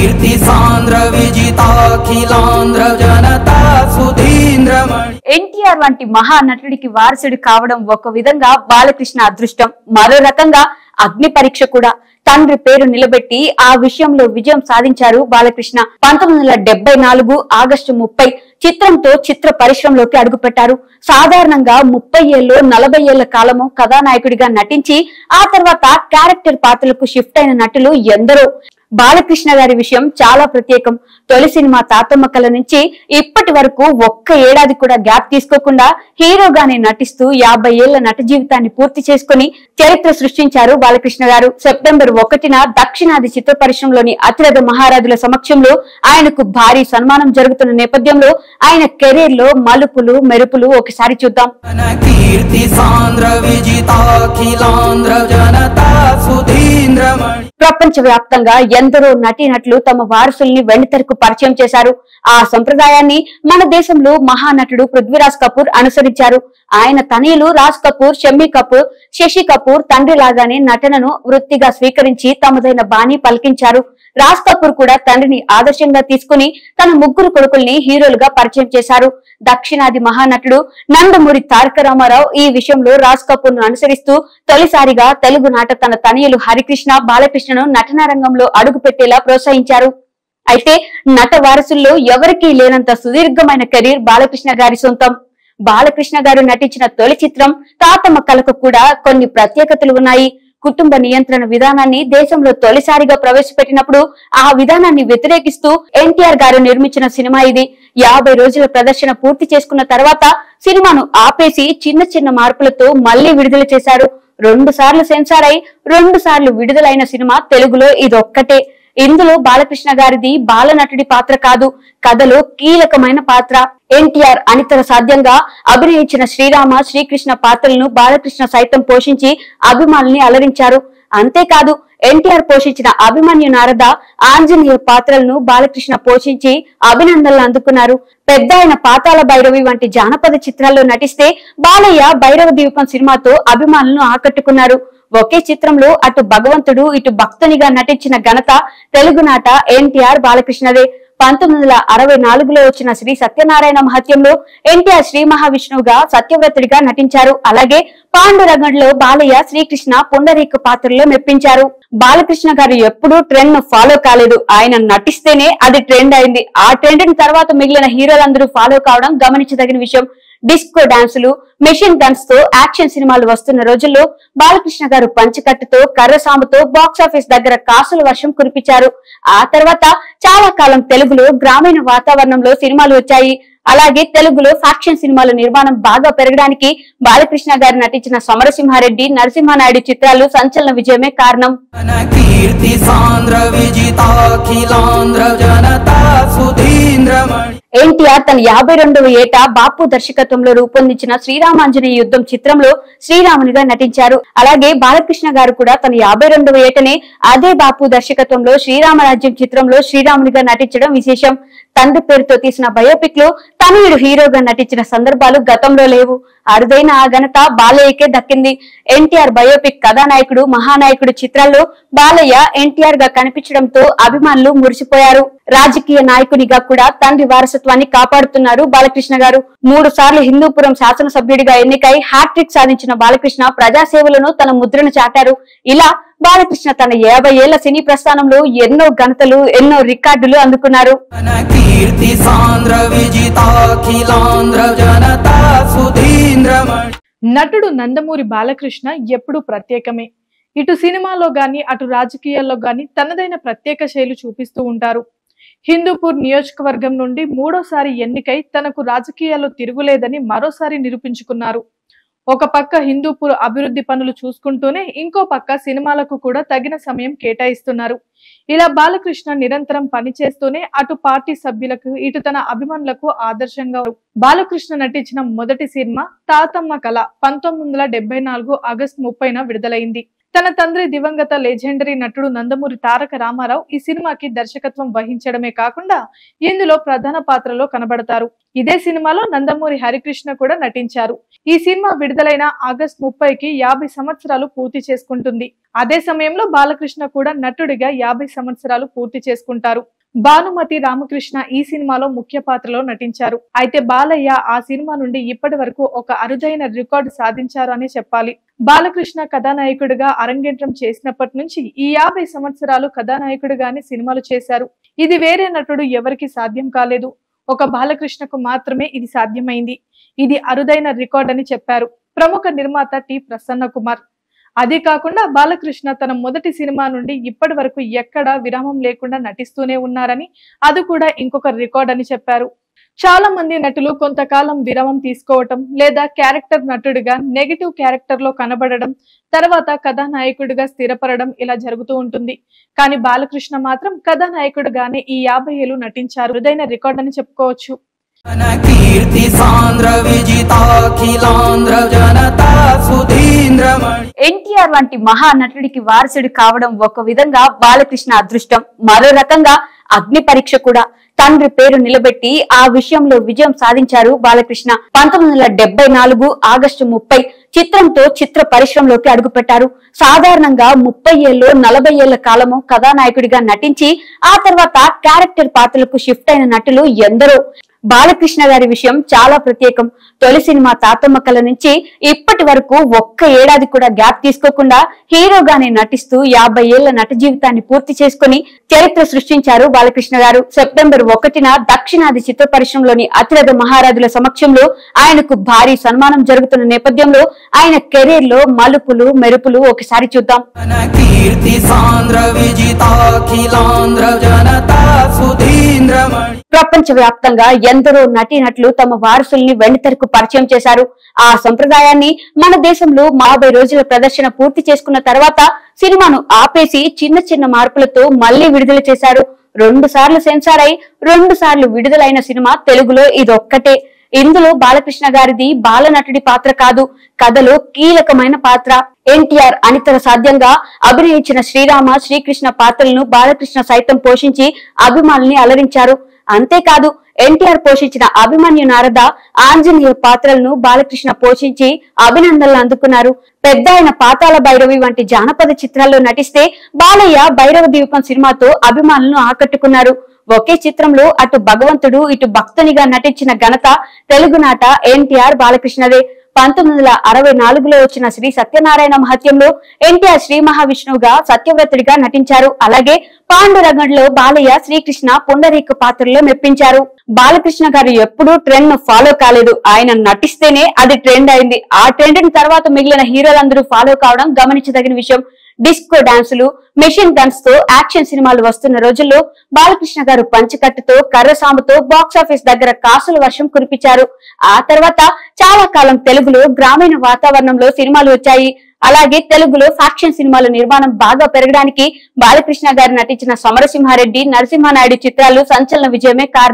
కీర్తి సాంద్ర విజితాఖిలాంధ్ర జనతా సుధీంద్రమణి. ఎన్టీఆర్ వంటి మహానటుడికి వారసుడు కావడం ఒక విధంగా బాలకృష్ణ అదృష్టం, మరో రకంగా అగ్ని పరీక్ష కూడా. తండ్రి పేరు నిలబెట్టి ఆ విషయంలో విజయం సాధించారు బాలకృష్ణ. 1974 ఆగస్టు 30 చిత్రంతో చిత్ర పరిశ్రమలోకి అడుగుపెట్టారు. సాధారణంగా 30 ఏళ్ళు 40 ఏళ్ల కాలము కథానాయకుడిగా నటించి ఆ తర్వాత క్యారెక్టర్ పాత్రలకు షిఫ్ట్ అయిన నటులు ఎందరో. బాలకృష్ణ గారి విషయం చాలా ప్రత్యేకం. తొలి సినిమా తాతమ్మ కళ నుంచి ఇప్పటి వరకు ఒక్క ఏడాది కూడా గ్యాప్ తీసుకోకుండా హీరోగానే నటిస్తూ 50 ఏళ్ల నట జీవితాన్ని పూర్తి చేసుకుని చరిత్ర సృష్టించారు బాలకృష్ణ గారు. సెప్టెంబర్ 1న దక్షిణాది చిత్ర పరిశ్రమలోని అతిరథ మహారాజుల సమక్షంలో ఆయనకు భారీ సన్మానం జరుగుతున్న నేపథ్యంలో ఆయన కెరీర్ లో మలుపులు మెరుపులు ఒకసారి చూద్దాం. కీర్తి సాంద్ర విజితాఖిలాంధ్ర జనతా సుధీంద్రమణి. ప్రపంచ వ్యాప్తంగా ఎందరో నటీనటులు తమ వారసుల్ని వెండితెరకు పరిచయం చేశారు. ఆ సంప్రదాయాన్ని మన దేశంలో మహానటుడు పృథ్వీరాజ్ కపూర్ అనుసరించారు. ఆయన తనయులు రాజ్ కపూర్, షమ్మీ కపూర్, శశి కపూర్ తండ్రి లాగానే నటనను వృత్తిగా స్వీకరించి తమదైన బాణీ పలికించారు. రాజ్ కపూర్ కూడా తండ్రిని ఆదర్శంగా తీసుకుని తన ముగ్గురు కొడుకుల్ని హీరోలుగా పరిచయం చేశారు. దక్షిణాది మహానటుడు నందమూరి తారక రామారావు ఈ విషయంలో రాజ్ కపూర్ ను అనుసరిస్తూ తొలిసారిగా తెలుగునాట తన తనయులు హరికృష్ణ, బాలకృష్ణను నటనా రంగంలో అడుగు పెట్టేలా ప్రోత్సహించారు. అయితే నట వారసుల్లో ఎవరికీ లేనంత సుదీర్ఘమైన కెరీర్ బాలకృష్ణ గారి సొంతం. బాలకృష్ణ గారు నటించిన తొలి చిత్రం తాతమ్మ కళకు కూడా కొన్ని ప్రత్యేకతలు ఉన్నాయి. కుటుంబ నియంత్రణ విధానాన్ని దేశంలో తొలిసారిగా ప్రవేశపెట్టినప్పుడు ఆ విధానాన్ని వ్యతిరేకిస్తూ ఎన్టీఆర్ గారు నిర్మించిన సినిమా ఇది. 50 రోజుల ప్రదర్శన పూర్తి చేసుకున్న తర్వాత సినిమాను ఆపేసి చిన్న చిన్న మార్పులతో మళ్లీ విడుదల చేశారు. 2 సార్లు సెన్సార్ అయి 2 సార్లు విడుదలైన సినిమా తెలుగులో ఇదొక్కటే. ఇందులో బాలకృష్ణ గారిది బాలనటుడి పాత్ర కాదు, కథలో కీలకమైన పాత్ర. ఎన్టీఆర్ అనితర సాధ్యంగా అభినయించిన శ్రీరామ, శ్రీకృష్ణ పాత్రలను బాలకృష్ణ సైతం పోషించి అభిమానుల్ని అలరించారు. అంతేకాదు ఎన్టీఆర్ పోషించిన అభిమన్యు, నారద, ఆంజనేయ పాత్రలను బాలకృష్ణ పోషించి అభినందనలు అందుకున్నారు. పెద్ద ఆయన పాతాళ భైరవి వంటి జానపద చిత్రాల్లో నటిస్తే బాలయ్య భైరవ ద్వీపం సినిమాతో అభిమానులను ఆకట్టుకున్నారు. ఒకే చిత్రంలో అటు భగవంతుడు ఇటు భక్తునిగా నటించిన ఘనత తెలుగునాట ఎన్టీఆర్, బాలకృష్ణదే. 1964లో వచ్చిన శ్రీ సత్యనారాయణ మహత్యంలో ఎన్టీఆర్ శ్రీ మహావిష్ణువుగా సత్యవ్రతుడిగా నటించారు. అలాగే పాండురంగంలో బాలయ్య శ్రీకృష్ణ పుండరీక పాత్రలో మెప్పించారు. బాలకృష్ణ గారు ఎప్పుడూ ట్రెండ్ ను ఫాలో కాలేదు. ఆయన నటిస్తేనే అది ట్రెండ్ అయింది. ఆ ట్రెండ్ ని తర్వాత మిగిలిన హీరోలందరూ ఫాలో కావడం గమనించదగిన విషయం. డిస్కో డాన్సులు, మెషిన్ గన్స్ తో యాక్షన్ సినిమాలు వస్తున్న రోజుల్లో బాలకృష్ణ గారు పంచకట్టుతో, కర్రసాముతో బాక్సాఫీస్ దగ్గర కాసుల వర్షం కురిపించారు. ఆ తర్వాత చాలా కాలం తెలుగులో గ్రామీణ వాతావరణంలో సినిమాలు వచ్చాయి. అలాగే తెలుగులో ఫ్యాక్షన్ సినిమాల నిర్మాణం బాగా పెరగడానికి బాలకృష్ణ గారు నటించిన సమరసింహారెడ్డి, నరసింహానాయుడు చిత్రాలు సంచలన విజయమే కారణం. కీర్తి సాంద్ర విజితాఖిలాంధ్ర జనతా సుధీంద్రమణి. ఎన్టీఆర్ తన 52వ ఏట బాపు దర్శకత్వంలో రూపొందించిన శ్రీరామాంజనేయ యుద్ధం చిత్రంలో శ్రీరామునిగా నటించారు. అలాగే బాలకృష్ణ గారు కూడా తన 52వ ఏటనే అదే బాపు దర్శకత్వంలో శ్రీరామరాజ్యం చిత్రంలో శ్రీరామునిగా నటించడం విశేషం. తండ్రి పేరుతో తీసిన బయోపిక్ లో తనయుడు హీరోగా నటించిన సందర్భాలు గతంలో లేవు. అరుదైన ఆ ఘనత బాలయ్యకే దక్కింది. ఎన్టీఆర్ బయోపిక్ కథానాయకుడు, మహానాయకుడు చిత్రాల్లో బాలయ్య ఎన్టీఆర్ గా కనిపించడంతో అభిమానులు మురిసిపోయారు. రాజకీయ నాయకునిగా కూడా తండ్రి వారసత్వాన్ని కాపాడుతున్నారు బాలకృష్ణ గారు. 3 సార్లు హిందూపురం శాసనసభ్యుడిగా ఎన్నికై హ్యాట్రిక్ సాధించిన బాలకృష్ణ ప్రజాసేవలను తన ముద్రను చాటారు. ఇలా బాలకృష్ణ తన 50 ఏళ్ల సినీ ప్రస్థానంలో ఎన్నో ఘనతలు, ఎన్నో రికార్డులు అందుకున్నారు. కీర్తి సాంద్ర విజితాఖిలాంధ్ర జనతా సుధీంద్రమణి. నటుడు నందమూరి బాలకృష్ణ ఎప్పుడూ ప్రత్యేకమే. ఇటు సినిమాలో గాని అటు రాజకీయాల్లో గాని తనదైన ప్రత్యేక శైలి చూపిస్తూ ఉంటారు. హిందూపూర్ నియోజకవర్గం నుండి 3వసారి ఎన్నికై తనకు రాజకీయాల్లో తిరుగులేదని మరోసారి నిరూపించుకున్నారు. ఒక పక్క హిందూపూర్ అభివృద్ధి పనులు చూసుకుంటూనే ఇంకో పక్క సినిమాలకు కూడా తగిన సమయం కేటాయిస్తున్నారు. ఇలా బాలకృష్ణ నిరంతరం పనిచేస్తూనే అటు పార్టీ సభ్యులకు ఇటు తన అభిమానులకు ఆదర్శంగా. బాలకృష్ణ నటించిన మొదటి సినిమా తాతమ్మ కళ 1974 ఆగస్టు 30న విడుదలైంది. తన తండ్రి దివంగత లెజెండరీ నటుడు నందమూరి తారక రామారావు ఈ సినిమాకి దర్శకత్వం వహించడమే కాకుండా ఇందులో ప్రధాన పాత్రలో కనబడతారు. ఇదే సినిమాలో నందమూరి హరికృష్ణ కూడా నటించారు. ఈ సినిమా విడుదలైన ఆగస్టు 30కి 50 సంవత్సరాలు పూర్తి చేసుకుంటుంది. అదే సమయంలో బాలకృష్ణ కూడా నటుడిగా 50 సంవత్సరాలు పూర్తి చేసుకుంటారు. భానుమతి రామకృష్ణ ఈ సినిమాలో ముఖ్య పాత్రలో నటించారు. అయితే బాలయ్య ఆ సినిమా నుండి ఇప్పటి వరకు ఒక అరుదైన రికార్డు సాధించారు అని చెప్పాలి. బాలకృష్ణ కథానాయకుడిగా అరంగేట్రం చేసినప్పటి నుంచి ఈ 50 సంవత్సరాలు కథానాయకుడిగానే సినిమాలు చేశారు. ఇది వేరే నటుడు ఎవరికి సాధ్యం కాలేదు. ఒక బాలకృష్ణకు మాత్రమే ఇది సాధ్యమైంది. ఇది అరుదైన రికార్డ్ అని చెప్పారు ప్రముఖ నిర్మాత టి ప్రసన్న కుమార్. అదే కాకుండా బాలకృష్ణ తన మొదటి సినిమా నుండి ఇప్పటి వరకు ఎక్కడా విరామం లేకుండా నటిస్తూనే ఉన్నారని, అది కూడా ఇంకొక రికార్డ్ అని చెప్పారు. చాలా మంది నటులు కొంతకాలం విరామం తీసుకోవటం లేదా క్యారెక్టర్ నటుడిగా నెగటివ్ క్యారెక్టర్ లో కనబడడం, తర్వాత కథానాయకుడిగా స్థిరపడడం ఇలా జరుగుతూ ఉంటుంది. కానీ బాలకృష్ణ మాత్రం కథానాయకుడిగానే ఈ 50 ఏళ్లు నటించారు. అరుదైన రికార్డ్ అని చెప్పుకోవచ్చు. కీర్తి సాంద్ర విజితాఖిలాంధ్ర జనతా సుధీంద్రమణి. ఎన్టీఆర్ వంటి మహానటుడికి వారసుడు కావడం ఒక విధంగా బాలకృష్ణ అదృష్టం, మరో రకంగా అగ్ని పరీక్ష కూడా. తండ్రి పేరు నిలబెట్టి ఆ విషయంలో విజయం సాధించారు బాలకృష్ణ. 1974 ఆగస్టు 30 చిత్రంతో చిత్ర పరిశ్రమలోకి అడుగుపెట్టారు. సాధారణంగా 30 ఏళ్ళు 40 ఏళ్ల కాలము కథానాయకుడిగా నటించి ఆ తర్వాత క్యారెక్టర్ పాత్రలకు షిఫ్ట్ అయిన నటులు ఎందరో. బాలకృష్ణ గారి విషయం చాలా ప్రత్యేకం. తొలి సినిమా తాతమ్మ కళ నుంచి ఇప్పటి వరకు ఒక్క ఏడాది కూడా గ్యాప్ తీసుకోకుండా హీరోగానే నటిస్తూ 50 ఏళ్ల నట జీవితాన్ని పూర్తి చేసుకుని చరిత్ర సృష్టించారు బాలకృష్ణ గారు. సెప్టెంబర్ 1న దక్షిణాది చిత్ర పరిశ్రమలోని అతిరథ మహారాజుల సమక్షంలో ఆయనకు భారీ సన్మానం జరుగుతున్న నేపథ్యంలో ఆయన కెరీర్ లో మలుపులు మెరుపులు ఒకసారి చూద్దాం. కీర్తి సాంద్ర విజితాఖిలాంధ్ర జనతా సుధీంద్రమణి. ప్రపంచ వ్యాప్తంగా ఎందరో నటీనటులు తమ వారసుల్ని వెండితెరకు పరిచయం చేశారు. ఆ సంప్రదాయాన్ని మన దేశంలో 50 రోజుల ప్రదర్శన పూర్తి చేసుకున్న తర్వాత సినిమాను ఆపేసి చిన్న చిన్న మార్పులతో మళ్లీ విడుదల చేశారు. 2 సార్లు సెన్సార్ అయి 2 సార్లు విడుదలైన సినిమా తెలుగులో ఇదొక్కటే. ఇందులో బాలకృష్ణ గారిది బాలనటుడి పాత్ర కాదు, కథలో కీలకమైన పాత్ర. ఎన్టీఆర్ అనితర సాధ్యంగా అభినయించిన శ్రీరామ శ్రీకృష్ణ పాత్రలను బాలకృష్ణ సైతం పోషించి అభిమానుల్ని అలరించారు. అంతేకాదు ఎన్టీఆర్ పోషించిన అభిమన్యు నారద, ఆంజనేయ పాత్రలను బాలకృష్ణ పోషించి అభినందనలు అందుకున్నారు. పెద్ద ఆయన పాతాళ భైరవి వంటి జానపద చిత్రాల్లో నటిస్తే బాలయ్య భైరవ ద్వీపం సినిమాతో అభిమానులను ఆకట్టుకున్నారు. ఒకే చిత్రంలో అటు భగవంతుడు ఇటు భక్తునిగా నటించిన ఘనత తెలుగునాట ఎన్టీఆర్ బాలకృష్ణదే. 1964లో వచ్చిన శ్రీ సత్యనారాయణ మహత్యంలో ఎన్టీఆర్ శ్రీ మహావిష్ణువుగా సత్యవ్రతుడిగా నటించారు. అలాగే పాండురంగంలో బాలయ్య శ్రీకృష్ణ పుండరీక పాత్రలో మెప్పించారు. బాలకృష్ణ గారు ఎప్పుడూ ట్రెండ్ ను ఫాలో కాలేదు. ఆయన నటిస్తేనే అది ట్రెండ్ అయింది. ఆ ట్రెండ్ ని తర్వాత మిగిలిన హీరోలందరూ ఫాలో కావడం గమనించదగిన విషయం. డిస్కో డాన్సులు, మెషిన్ గన్స్ తో యాక్షన్ సినిమాలు వస్తున్న రోజుల్లో బాలకృష్ణ గారు పంచకట్టుతో కర్రసాముతో బాక్సాఫీస్ దగ్గర కాసుల వర్షం కురిపించారు. ఆ తర్వాత చాలా కాలం తెలుగులో గ్రామీణ వాతావరణంలో సినిమాలు వచ్చాయి. అలాగే తెలుగులో ఫ్యాక్షన్ సినిమాల నిర్మాణం బాగా పెరగడానికి బాలకృష్ణ గారు నటించిన సమరసింహారెడ్డి, నరసింహానాయుడు చిత్రాలు సంచలన విజయమే కారణం.